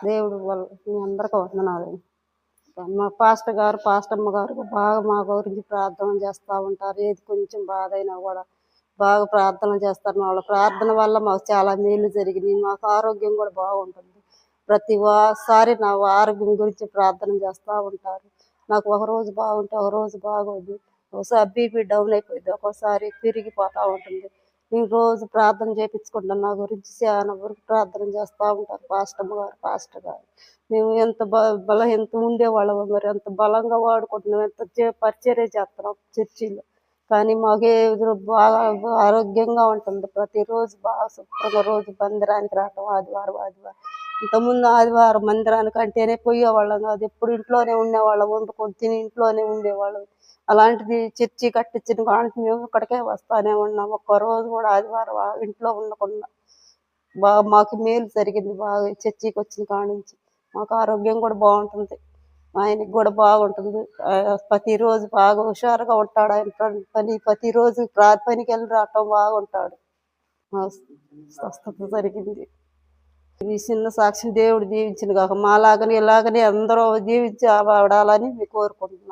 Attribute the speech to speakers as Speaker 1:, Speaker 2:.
Speaker 1: దేవుడు వల్ల మీ అందరికీ వందనాలు. మా పాస్టర్ గారు, పాస్టమ్మ గారు బాగా మా గురించి ప్రార్థన చేస్తూ ఉంటారు. ఏది కొంచెం బాధ అయినా కూడా బాగా ప్రార్థన చేస్తారు. వాళ్ళ ప్రార్థన వల్ల మాకు చాలా మేలు జరిగినాయి. మాకు ఆరోగ్యం కూడా బాగుంటుంది. ప్రతిసారి నా ఆరోగ్యం గురించి ప్రార్థన చేస్తూ ఉంటారు. నాకు ఒకరోజు బాగుంటే ఒకరోజు బాగోదు. ఒకసారి బీపీ డౌన్ అయిపోయింది, ఒక్కోసారి పెరిగిపోతూ ఉంటుంది. నేను రోజు ప్రార్థన చేయించుకుంటాను. నా గురించి చాలా వరకు ప్రార్థన చేస్తూ ఉంటారు పాస్టమ్మ గారు, పాస్టర్ గారు. మేము ఎంత బలహీనత ఉండేవాళ్ళము, మరి ఎంత బలంగా వాడుకుంటున్నాం, ఎంత పరిచర్య చేస్తున్నాం చర్చిలో. కానీ మాకే బాగా ఆరోగ్యంగా ఉంటుంది. ప్రతిరోజు బాగా శుభ్రంగా రోజు మందిరానికి రావటం, ఆదివారం ఆదివారం. ఇంతకుముందు ఆదివారం మందిరానికి అంటేనే పోయేవాళ్ళం కాదు. ఎప్పుడు ఇంట్లోనే ఉండేవాళ్ళం, వండుకొని తిని ఇంట్లోనే ఉండేవాళ్ళం. అలాంటిది చర్చి కట్టించిన కాంటి మేము ఇక్కడికే వస్తానే ఉన్నాం. ఒక్కరోజు కూడా ఆదివారం ఇంట్లో ఉండకుండా బాగా మాకు మేలు జరిగింది. బాగా చర్చికి వచ్చిన కాడ నుంచి మాకు ఆరోగ్యం కూడా బాగుంటుంది. ఆయనకి కూడా బాగుంటుంది. ప్రతిరోజు బాగా హుషారుగా ఉంటాడు. ఆయన ప్రతిరోజు పనికి వెళ్ళి రావటం బాగుంటాడు. స్వస్థత జరిగింది. ఈ చిన్న సాక్షి దేవుడు దీవించిన కాక మాలాగని ఇలాగని అందరూ జీవించి ఆడాలని కోరుకుంటున్నాను.